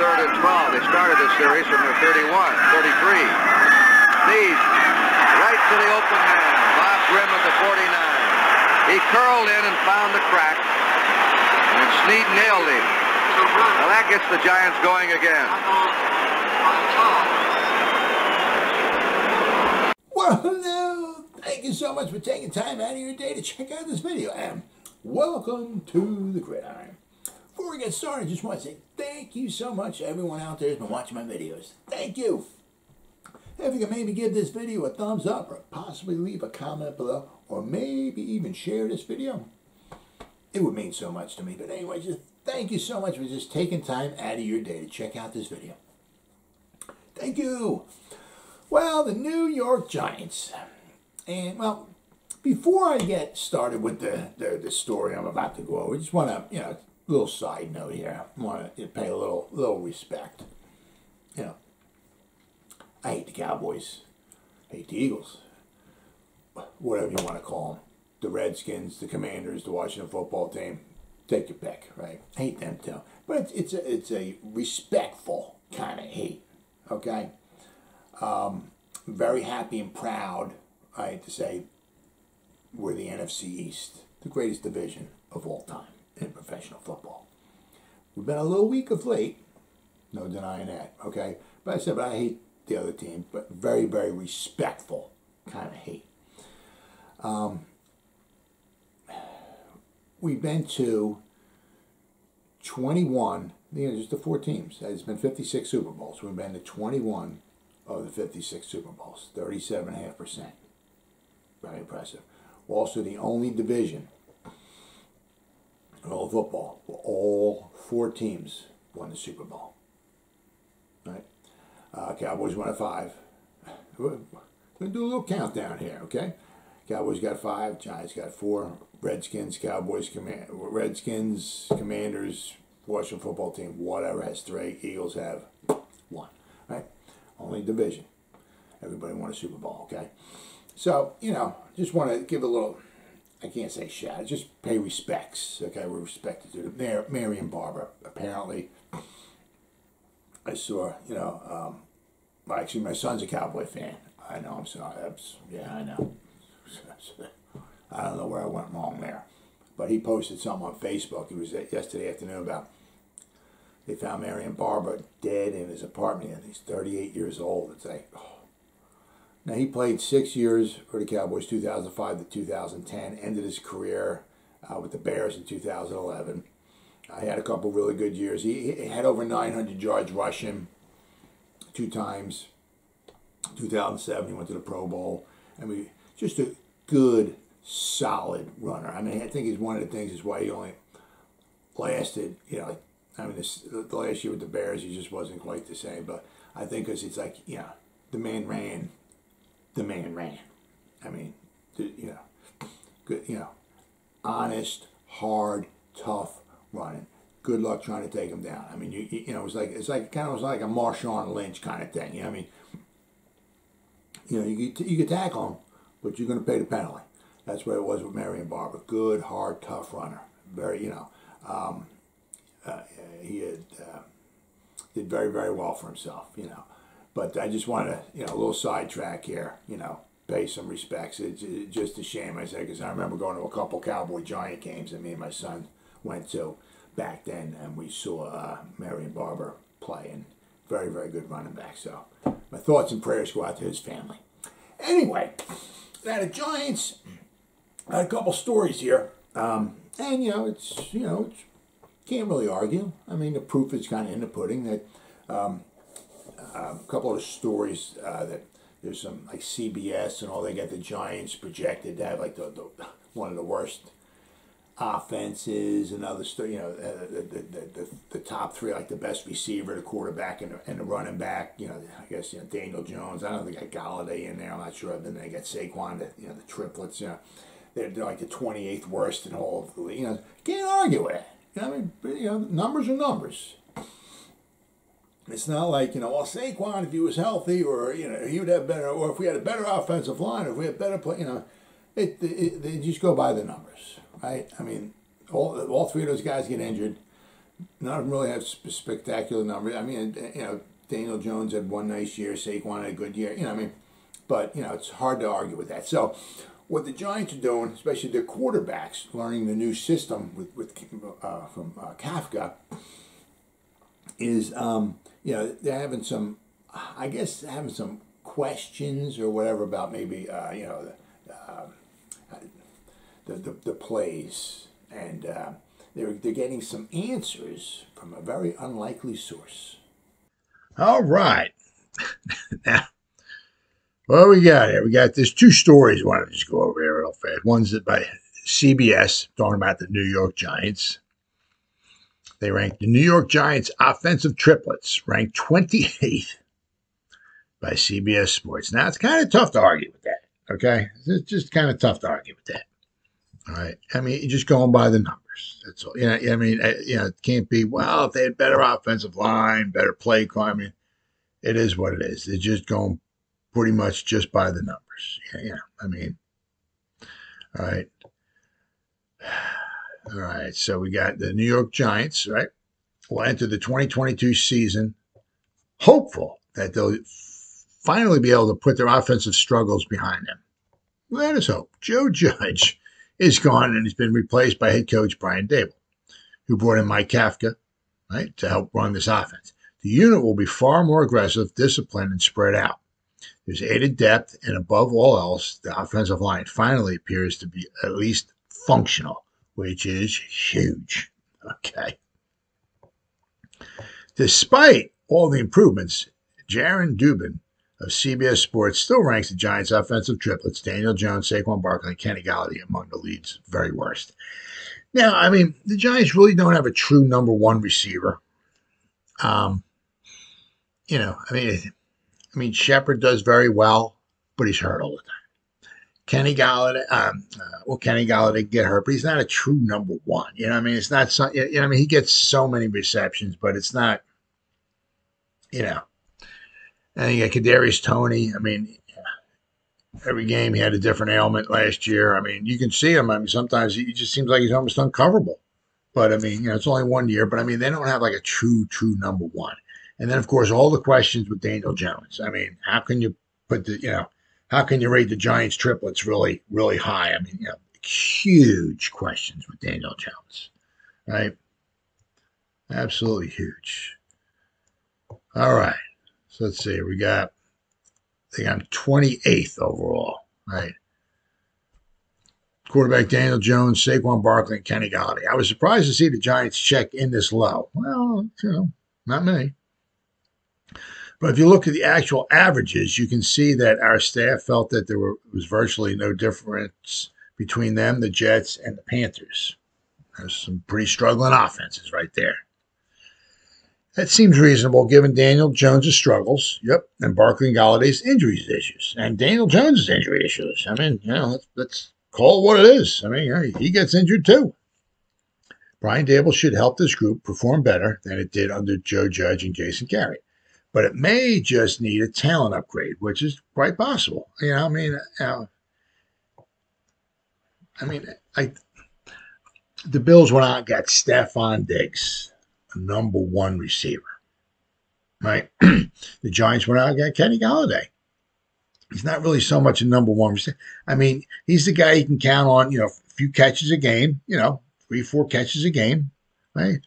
3rd and 12. They started this series from their 31, 33. Snead right to the open man. Bob Grimm at the 49. He curled in and found the crack. And Snead nailed him. Well, that gets the Giants going again. Well, hello. Thank you so much for taking time out of your day to check out this video. And welcome to the Gridiron. Before we get started, I just want to say thank you so much to everyone out there who's been watching my videos. Thank you. If you can maybe give this video a thumbs up or possibly leave a comment below or maybe even share this video, it would mean so much to me. But anyway, just thank you so much for just taking time out of your day to check out this video. Thank you. Well, the New York Giants. And, well, before I get started with the story I'm about to go over, I just want to, a little side note here. I want to pay a little respect. I hate the Cowboys. I hate the Eagles. Whatever you want to call them. The Redskins, the Commanders, the Washington football team. Take your pick, right? I hate them too. But it's a respectful kind of hate, okay? Very happy and proud, I hate to say, we're the NFC East, the greatest division of all time in professional football. We've been a little weak of late, no denying that, okay? But I hate the other team, but very, very respectful kind of hate. We've been to 21, just the 4 teams. It's been 56 Super Bowls. We've been to 21 of the 56 Super Bowls, 37.5%. Very impressive. We're also the only division in all of football where all 4 teams won the Super Bowl. Right? Cowboys won at 5. We're going to do a little countdown here, okay? Cowboys got 5, Giants got 4, Redskins, Commanders, Washington football team, whatever, has 3, Eagles have 1, right? Only division. Everybody won a Super Bowl, okay? So, just want to give a little, I can't say shout, just pay respects, okay? We're respected to the Mary and Barbara. Apparently, I saw, actually my son's a Cowboy fan. I know, I'm sorry. Yeah, I know. I don't know where I went wrong there. But he posted something on Facebook. It was yesterday afternoon about they found Mary and Barbara dead in his apartment, and he's 38 years old. It's like, oh. Now, he played 6 years for the Cowboys, 2005 to 2010, ended his career with the Bears in 2011. He had a couple really good years. He had over 900 yards rushing 2 times. 2007, he went to the Pro Bowl. Just a good, solid runner. I think it's one of the things is why he only lasted, the last year with the Bears, he just wasn't quite the same. But I think because it's like, the man ran. Good, honest, hard, tough running. Good luck trying to take him down. It's like kind of like a Marshawn Lynch kind of thing. You could tackle him, but you're going to pay the penalty. That's what it was with Mary and Barbara. Good, hard, tough runner. Very, he did very, very well for himself, But I just wanted to, a little sidetrack here, pay some respects. It's just a shame, I say, because I remember going to a couple Cowboy-Giant games that me and my son went to back then, and we saw Mary and Barbara play, and very, very good running back. So my thoughts and prayers go out to his family. Anyway, now the Giants, I had a couple stories here, and it's can't really argue. The proof is kind of in the pudding that a couple of stories that there's some like CBS and all. They got the Giants projected to have like the one of the worst offenses and other stuff. The top 3, like the best receiver, the quarterback, and the running back. I guess Daniel Jones. I don't think they got Golladay in there. I'm not sure. Then they got Saquon. The triplets. They're like the 28th worst in all of the league. Can't argue with it. Numbers are numbers. It's not like, well, Saquon, if he was healthy, or, he would have better, or if we had a better offensive line, or if we had better play, they just go by the numbers, right? All 3 of those guys get injured. none of them really have spectacular numbers. I mean, you know, Daniel Jones had one nice year, Saquon had a good year. You know, I mean, but you know, it's hard to argue with that. So, what the Giants are doing, especially their quarterbacks, learning the new system from Kafka, is you know, they're having some, I guess, having some questions or whatever about maybe you know, the plays, and they're getting some answers from a very unlikely source. All right. Now, what we got here? We got there's two stories I want to just go over here real fast. One's by CBS, talking about the New York Giants. They ranked the New York Giants offensive triplets, ranked 28th by CBS Sports. Now, it's kind of tough to argue with that, okay? It's just kind of tough to argue with that. All right. I mean, you're just going by the numbers. That's all. You know, I mean, you know, it can't be, well, if they had better offensive line, better play call. I mean, it is what it is. They're just going pretty much just by the numbers. Yeah. I mean, all right. All right. So we got the New York Giants, right? Will enter the 2022 season hopeful that they'll finally be able to put their offensive struggles behind them. Let us hope. Joe Judge is gone and he's been replaced by head coach Brian Daboll, who brought in Mike Kafka, right, to help run this offense. The unit will be far more aggressive, disciplined, and spread out. There's added depth, and above all else, the offensive line finally appears to be at least functional, which is huge. Okay. Despite all the improvements, Jaron Dubin of CBS Sports still ranks the Giants' offensive triplets, Daniel Jones, Saquon Barkley, and Kenny Golladay, among the league's very worst. Now, I mean, the Giants really don't have a true number one receiver. You know, I mean, Shepard does very well, but he's hurt all the time. Kenny Golladay, Kenny Golladay get hurt, but he's not a true number one. You know, I mean, it's not. You know, I mean, he gets so many receptions, but it's not. You know, and you got Kadarius Toney. I mean, every game he had a different ailment last year. I mean, you can see him. I mean, sometimes he just seems like he's almost uncoverable. But I mean, you know, it's only 1 year. But I mean, they don't have like a true number one. And then, of course, all the questions with Daniel Jones. I mean, how can you put the, you know, how can you rate the Giants triplets really, really high? I mean, you know, huge questions with Daniel Jones, right? Absolutely huge. All right. So let's see. They got 28th overall, right? Quarterback Daniel Jones, Saquon Barkley, and Kenny Golladay. I was surprised to see the Giants check in this low. Well, you know, not many. But if you look at the actual averages, you can see that our staff felt that there was virtually no difference between them, the Jets, and the Panthers. There's some pretty struggling offenses right there. That seems reasonable given Daniel Jones' struggles, yep, and Barkley and Galladay's injury issues, and Daniel Jones' injury issues. I mean, you know, let's call it what it is. I mean, you know, he gets injured too. Brian Daboll should help this group perform better than it did under Joe Judge and Jason Garrett. But it may just need a talent upgrade, which is quite possible. You know, the Bills went out and got Stephon Diggs, a number one receiver, right? The Giants went out and got Kenny Golladay. He's not really so much a number one receiver. I mean, he's the guy you can count on, you know, a few catches a game, you know, 3-4 catches a game, right?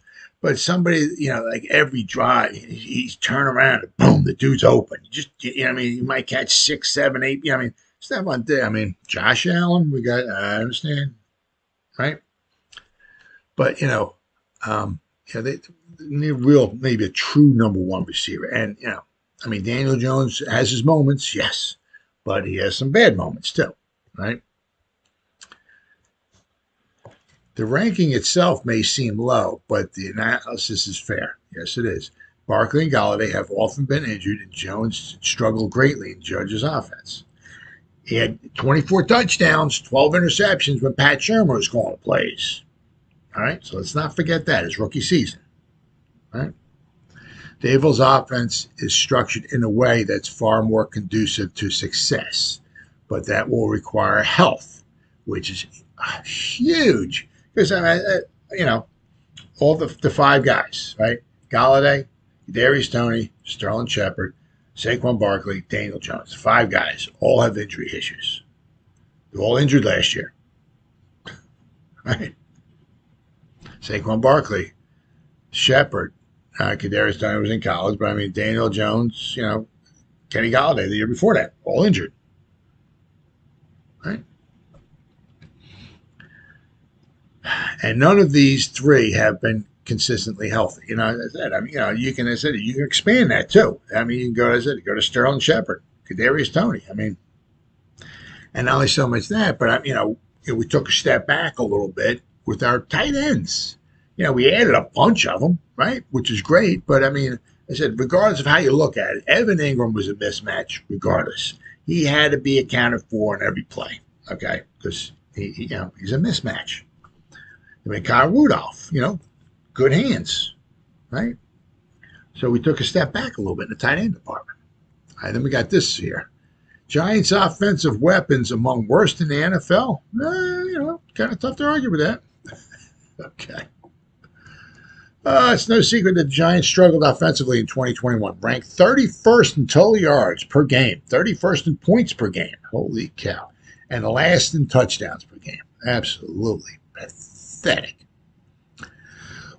But somebody, you know, like every drive, he's turn around and boom, the dude's open. You know, I mean, you might catch 6, 7, 8. You know, I mean, Stephon Diggs. I mean, Josh Allen, I understand, right? But you know, they need maybe a true number one receiver. And you know, I mean, Daniel Jones has his moments, yes, but he has some bad moments too, right? The ranking itself may seem low, but the analysis is fair. Yes, it is. Barkley and Golladay have often been injured, and Jones struggled greatly in Judge's offense. He had 24 touchdowns, 12 interceptions when Pat Shurmur was calling plays. All right, so let's not forget that, his rookie season. All right? Daboll's offense is structured in a way that's far more conducive to success, but that will require health, which is huge. Because, you know, all the five guys, right? Golladay, Darius Toney, Sterling Shepard, Saquon Barkley, Daniel Jones. Five guys all have injury issues. They're all injured last year. Right? Saquon Barkley, Shepard, Kadarius Toney was in college, but I mean Daniel Jones, Kenny Golladay the year before that, all injured. Right? And none of these three have been consistently healthy. As I said, you can expand that too. You can go to Sterling Shepard, Kadarius Toney. And not only so much that, but we took a step back a little bit with our tight ends. We added a bunch of them, right, which is great. But I said, regardless of how you look at it, Evan Ingram was a mismatch. Regardless, he had to be accounted for in every play. Okay, because he's a mismatch. Kyle Rudolph, good hands, right? So we took a step back a little bit in the tight end department. All right, then we got this here. Giants' offensive weapons among worst in the NFL. Kind of tough to argue with that. Okay. It's no secret that the Giants struggled offensively in 2021, ranked 31st in total yards per game, 31st in points per game. Holy cow. And last in touchdowns per game. Absolutely pathetic.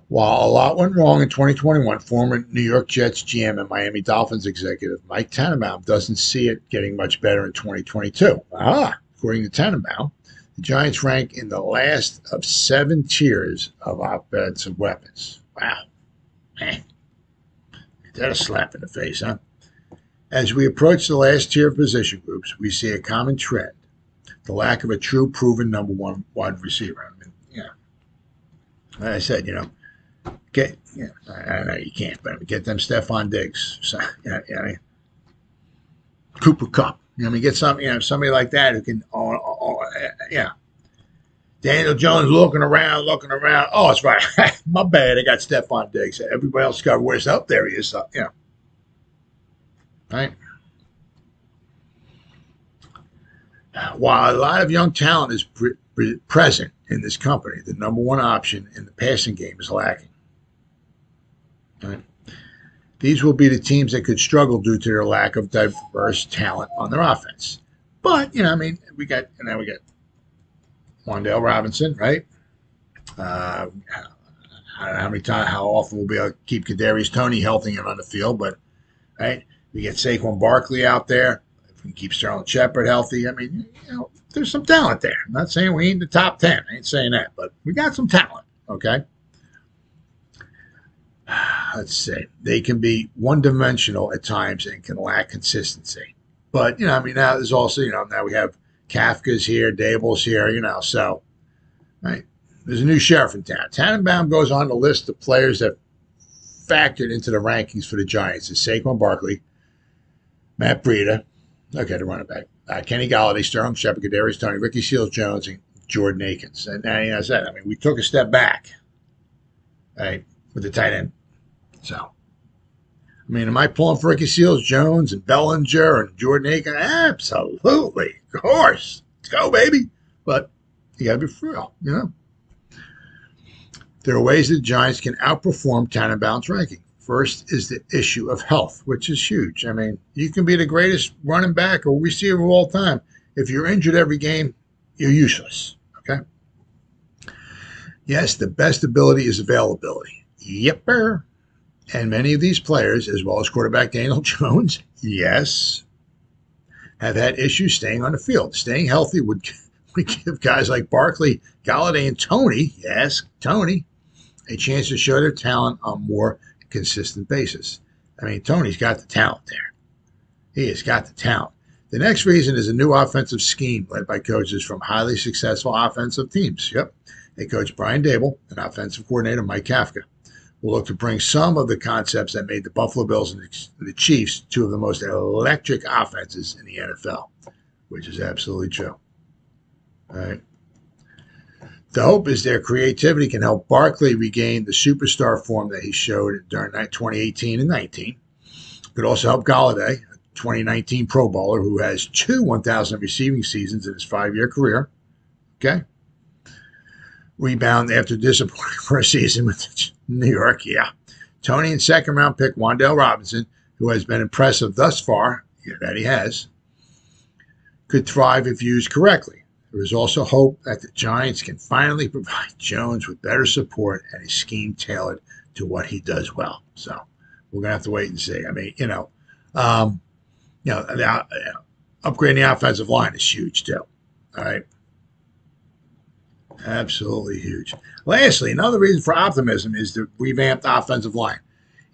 While a lot went wrong in 2021, former New York Jets GM and Miami Dolphins executive Mike Tannenbaum doesn't see it getting much better in 2022. According to Tannenbaum, the Giants rank in the last of 7 tiers of offensive weapons. Wow. Man. That's a slap in the face, huh? As we approach the last tier of position groups, we see a common trend, the lack of a true proven number one wide receiver. Like I said, I know you can't, but get them Stephon Diggs. So, Cooper Kupp. Get somebody like that who can, Daniel Jones looking around. Oh, it's right. My bad. I got Stephon Diggs. Everybody else got worse. Up there he is. So, Right? While a lot of young talent is present in this company, the number one option in the passing game is lacking. Right? These will be the teams that could struggle due to their lack of diverse talent on their offense. But we got Wan'Dale Robinson, right? I don't know how often we'll be able to keep Kadarius Toney healthy and on the field, but right, we get Saquon Barkley out there. If we can keep Sterling Shepard healthy, there's some talent there. I'm not saying we ain't in the top 10. I ain't saying that, but we got some talent. Okay. Let's see. They can be one-dimensional at times and can lack consistency. But, now there's also, now we have Kafka's here, Dable's here, so, right. There's a new sheriff in town. Tannenbaum goes on to list the players that factored into the rankings for the Giants. It's Saquon Barkley, Matt Breida, the running back, Kenny Golladay, Sterling Shepard, Kadarius Toney, Ricky Seals-Jones, and Jordan Akins. And as I said, we took a step back, right, with the tight end. So, am I pulling for Ricky Seals-Jones and Bellinger and Jordan Akins? Absolutely. Of course. Let's go, baby. But you got to be real, There are ways that the Giants can outperform Tannenbaum's ranking. First is the issue of health, which is huge. You can be the greatest running back or receiver of all time. If you're injured every game, you're useless. Okay? Yes, the best ability is availability. Yepper. And many of these players, as well as quarterback Daniel Jones, yes, have had issues staying on the field. Staying healthy would give guys like Barkley, Golladay, and Toney, yes, Toney, a chance to show their talent on more consistent basis. Toney's got the talent there. He has got the talent. The next reason is a new offensive scheme led by coaches from highly successful offensive teams. Yep. They coach Brian Dable and offensive coordinator Mike Kafka will look to bring some of the concepts that made the Buffalo Bills and the Chiefs two of the most electric offenses in the NFL, which is absolutely true. All right. The hope is their creativity can help Barkley regain the superstar form that he showed during 2018 and 19. Could also help Golladay, a 2019 Pro Bowler who has 2 1,000 receiving seasons in his 5-year career. Okay. rebound after disappointing first season with New York. Yeah. Tony and second-round pick Wan'Dale Robinson, who has been impressive thus far, yeah, that he has, could thrive if used correctly. There is also hope that the Giants can finally provide Jones with better support and a scheme tailored to what he does well. So we're going to have to wait and see. I mean, upgrading the offensive line is huge too. All right. Absolutely huge. Lastly, another reason for optimism is the revamped offensive line.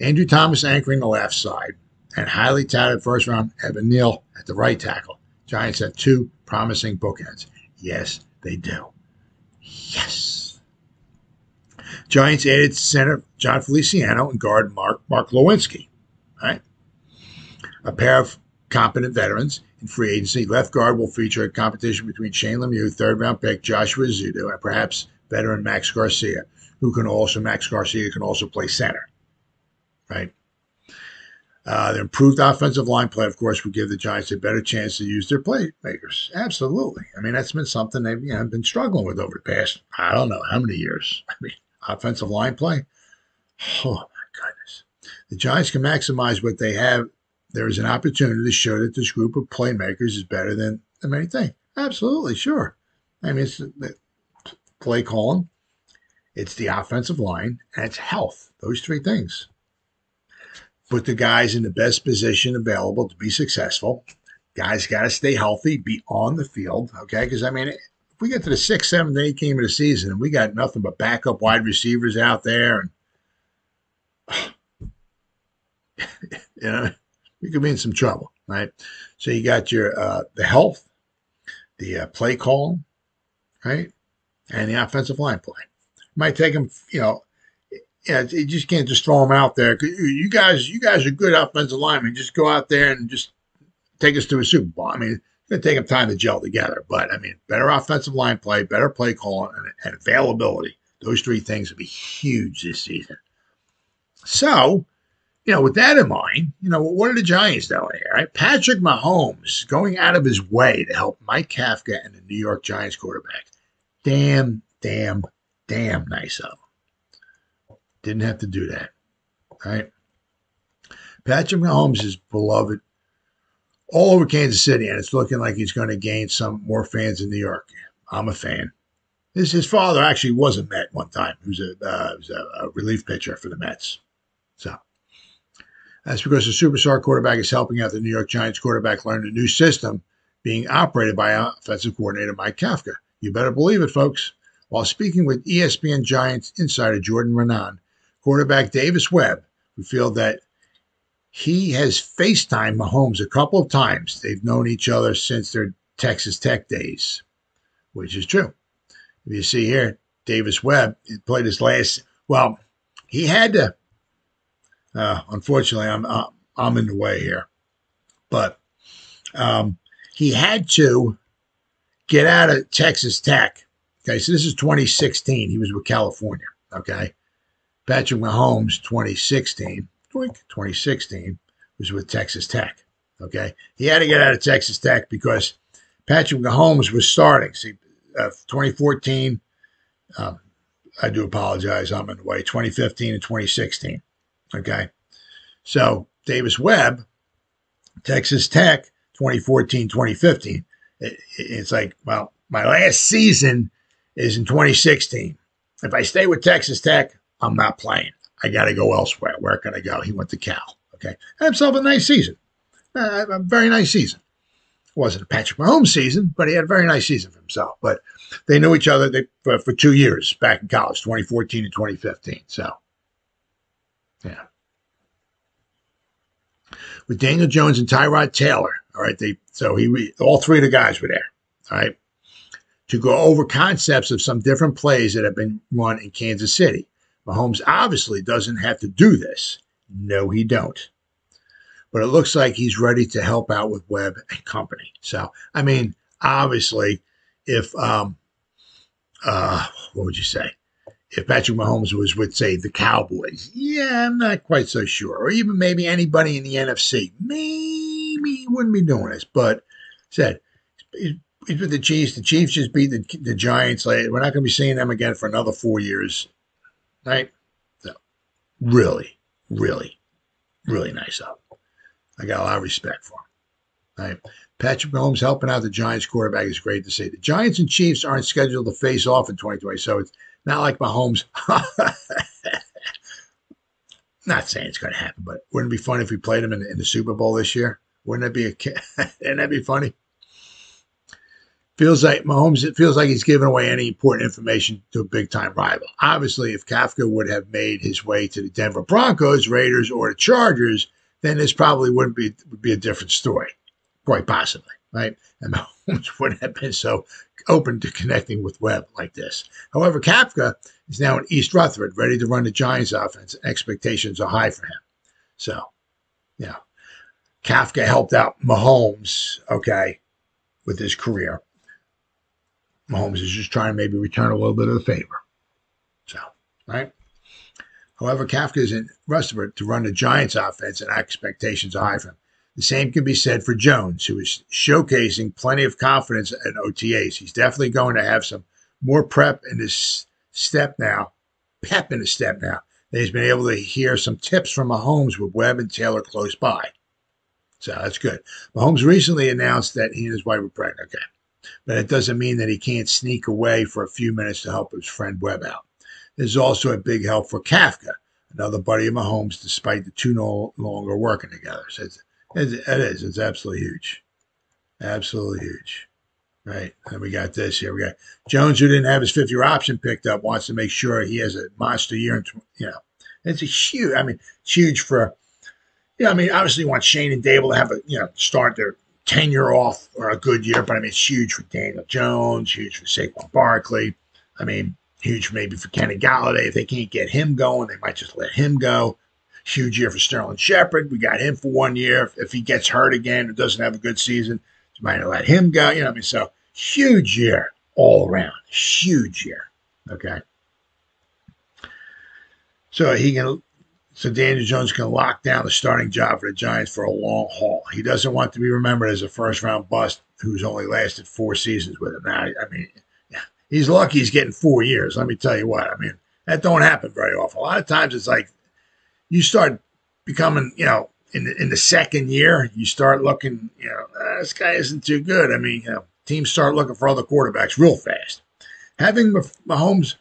Andrew Thomas anchoring the left side and highly touted first-round Evan Neal at the right tackle. Giants have two promising bookends. Yes, they do. Yes. Giants added center John Feliciano and guard Mark Lewinsky. Right? A pair of competent veterans in free agency. Left guard will feature a competition between Shane Lemieux, third-round pick Joshua Ezeudu, and perhaps veteran Max Garcia can also play center. Right? The improved offensive line play, of course, would give the Giants a better chance to use their playmakers. Absolutely. I mean, that's been something they've been struggling with over the past, I don't know how many years. I mean, offensive line play. Oh, my goodness. The Giants can maximize what they have. There is an opportunity to show that this group of playmakers is better than many think. Absolutely, sure. I mean, it's the play calling, it's the offensive line, and it's health. Those three things. Put the guys in the best position available to be successful. Guys got to stay healthy, be on the field, okay? Because, I mean, if we get to the 6th, 7th, 8th game of the season and we got nothing but backup wide receivers out there, and we could be in some trouble, right? So you got your the health, the play calling, right, and the offensive line play. Might take them, you just can't just throw them out there. You guys are good offensive linemen. Just go out there and just take us to a Super Bowl. I mean, it's going to take them time to gel together. But, I mean, better offensive line play, better play calling, and availability. Those three things will be huge this season. So, with that in mind, what are the Giants doing here, right? Patrick Mahomes going out of his way to help Mike Kafka and the New York Giants quarterback. Damn nice of him. Didn't have to do that, right? Patrick Mahomes is beloved all over Kansas City, and it's looking like he's going to gain some more fans in New York. I'm a fan. His father actually was a Met one time. He was a relief pitcher for the Mets. So that's because the superstar quarterback is helping out the New York Giants quarterback learn the new system being operated by offensive coordinator Mike Kafka. You better believe it, folks. While speaking with ESPN Giants insider Jordan Renan, quarterback Davis Webb revealed that he has FaceTimed Mahomes a couple of times. They've known each other since their Texas Tech days, which is true. If you see here, Davis Webb played his last. Well, he had to. Unfortunately, I'm in the way here, but he had to get out of Texas Tech. Okay, so this is 2016. He was with California. Okay, Patrick Mahomes, 2016 was with Texas Tech. Okay, he had to get out of Texas Tech because Patrick Mahomes was starting. See, 2014. I do apologize. I'm in the way. 2015 and 2016. Okay, so Davis Webb, Texas Tech, 2014, 2015. It's like, well, my last season is in 2016. If I stay with Texas Tech, I'm not playing. I got to go elsewhere. Where can I go? He went to Cal. Okay, had himself a nice season, a very nice season. It wasn't a Patrick Mahomes season, but he had a very nice season for himself. But they knew each other for 2 years back in college, 2014 and 2015. So, yeah. With Daniel Jones and Tyrod Taylor, all right, all three of the guys were there, all right, to go over concepts of some different plays that have been run in Kansas City. Mahomes obviously doesn't have to do this. No, he don't. But it looks like he's ready to help out with Webb and company. So, I mean, obviously, if what would you say? If Patrick Mahomes was with, say, the Cowboys, yeah, I'm not quite so sure. Or even maybe anybody in the NFC, maybe he wouldn't be doing this. But said, he's He's with the Chiefs. The Chiefs just beat the Giants. Like, we're not going to be seeing them again for another 4 years, right? So, really, really, really nice up. I got a lot of respect for him. Right? Patrick Mahomes helping out the Giants quarterback is great to see. The Giants and Chiefs aren't scheduled to face off in 2020, so it's not like Mahomes. Not saying it's going to happen, but wouldn't it be funny if we played him in the Super Bowl this year? Wouldn't that be wouldn't that be funny? Feels like Mahomes, it feels like he's giving away any important information to a big-time rival. Obviously, if Kafka would have made his way to the Denver Broncos, Raiders, or the Chargers, then this probably would be a different story, quite possibly, right? And Mahomes wouldn't have been so open to connecting with Webb like this. However, Kafka is now in East Rutherford, ready to run the Giants offense. Expectations are high for him. So, yeah. Kafka helped out Mahomes, okay, with his career. Mahomes is just trying to maybe return a little bit of the favor. So, right? However, Kafka is in Rutherford to run the Giants offense, and expectations are high for him. The same can be said for Jones, who is showcasing plenty of confidence at OTAs. He's definitely going to have some more pep in his step now, that he's been able to hear some tips from Mahomes with Webb and Taylor close by. So that's good. Mahomes recently announced that he and his wife were pregnant. Okay. But it doesn't mean that he can't sneak away for a few minutes to help his friend Webb out. This is also a big help for Kafka, another buddy of Mahomes, despite the two no longer working together. So it is. It's absolutely huge. Absolutely huge. Right. And we got this here. We got Jones, who didn't have his 5th-year option picked up, wants to make sure he has a monster year. It's a huge, it's huge for, obviously you want Shane and Dable to have start their tenure off or a good year, but it's huge for Daniel Jones, huge for Saquon Barkley. Huge maybe for Kenny Golladay. If they can't get him going, they might just let him go. Huge year for Sterling Shepard. We got him for 1 year. If he gets hurt again or doesn't have a good season, you might let him go. So huge year all around. Huge year. Okay. So Daniel Jones can lock down the starting job for the Giants for a long haul. He doesn't want to be remembered as a first-round bust who's only lasted 4 seasons with him. Now, he's lucky he's getting 4 years. Let me tell you what. That don't happen very often. A lot of times it's like you start becoming, in the second year, you start looking, this guy isn't too good. Teams start looking for other quarterbacks real fast. Having Mahomes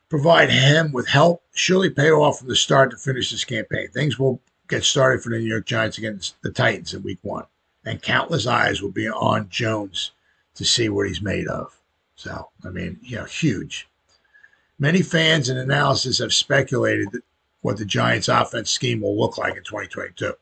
provide him with help surely pay off from the start to finish this campaign. Things will get started for the New York Giants against the Titans in Week 1, and countless eyes will be on Jones to see what he's made of. So, huge. Many fans and analysts have speculated what the Giants' offense scheme will look like in 2022.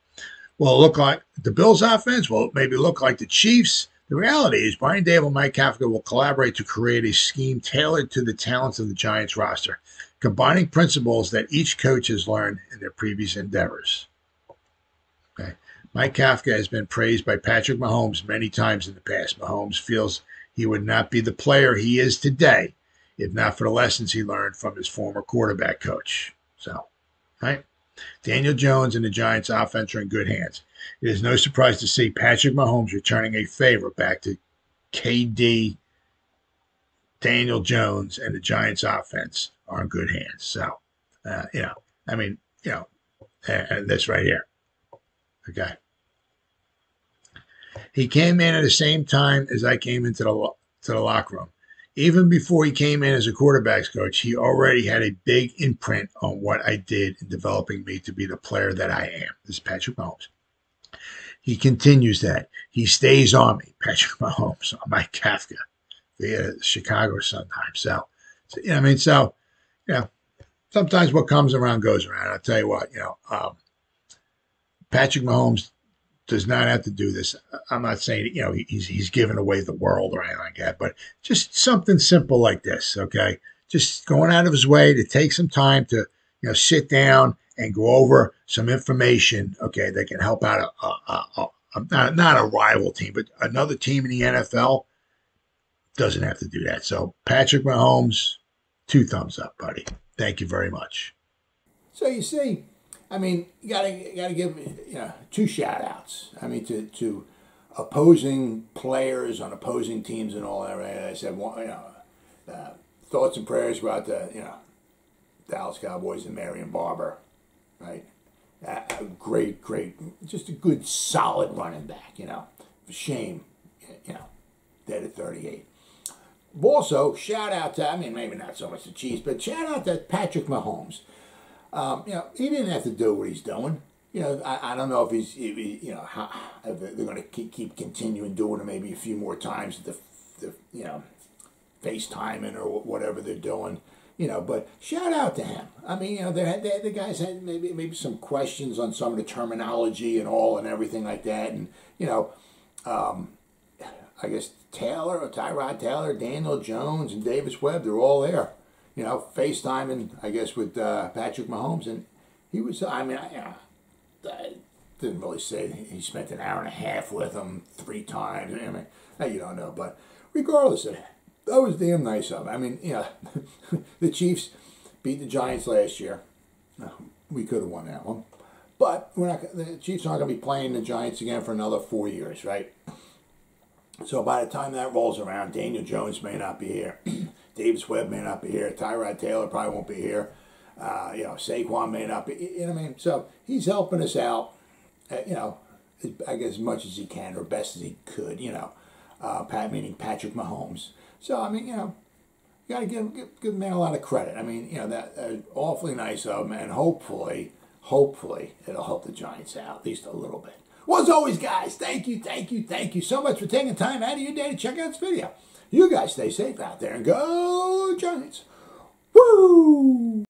Will it look like the Bills' offense? Will it maybe look like the Chiefs? The reality is Brian Dable and Mike Kafka will collaborate to create a scheme tailored to the talents of the Giants roster, combining principles that each coach has learned in their previous endeavors. Okay. Mike Kafka has been praised by Patrick Mahomes many times in the past. Mahomes feels he would not be the player he is today if not for the lessons he learned from his former quarterback coach. So, right? Daniel Jones and the Giants offense are in good hands. It is no surprise to see Patrick Mahomes returning a favor back to KD, Daniel Jones, and the Giants offense are in good hands. So, and this right here. Okay. He came in at the same time as I came into the locker room. Even before he came in as a quarterback's coach, he already had a big imprint on what I did in developing me to be the player that I am. This is Patrick Mahomes. He continues that. He stays on me, Patrick Mahomes, on Mike Kafka via Chicago sometimes. Sometimes what comes around goes around. I'll tell you what, Patrick Mahomes does not have to do this. I'm not saying, he's giving away the world or anything like that, but just something simple like this, okay? Just going out of his way to take some time to, sit down and go over some information, okay, that can help out not a rival team, but another team in the NFL. Doesn't have to do that. So Patrick Mahomes, 2 thumbs up, buddy. Thank you very much. So you see, you gotta give 2 shout outs. To opposing players on opposing teams and all that, right? I said, well, you know, thoughts and prayers go out to, you know, Dallas Cowboys and Marion Barber, right? Great, just a good, solid running back, you know. Shame, you know, dead at 38. Also, shout out to, I mean, maybe not so much the Chiefs, but shout out to Patrick Mahomes. You know, he didn't have to do what he's doing. You know, I don't know if you know, if they're going to keep continuing doing it maybe a few more times, the you know, FaceTiming or whatever they're doing. You know, but shout out to him. I mean, you know, the guys had maybe some questions on some of the terminology and all and everything like that. And, you know, I guess Tyrod Taylor, Daniel Jones, and Davis Webb, they're all there. You know, FaceTiming, I guess, with Patrick Mahomes. And he was, I mean, I didn't really say he spent an hour and a half with him 3 times. I mean, you don't know. But regardless of that, that was damn nice of him. I mean, you know, the Chiefs beat the Giants last year. We could have won that one. But the Chiefs aren't going to be playing the Giants again for another 4 years, right? So by the time that rolls around, Daniel Jones may not be here. Davis Webb may not be here. Tyrod Taylor probably won't be here. You know, Saquon may not be. You know what I mean? So he's helping us out, you know, I guess as much as he can or best as he could, you know. Meaning Patrick Mahomes. So, I mean, you know, you got to give the man a lot of credit. I mean, you know, that's awfully nice of him, and hopefully it'll help the Giants out, at least a little bit. Well, as always, guys, thank you so much for taking time out of your day to check out this video. You guys stay safe out there and go Giants. Woo!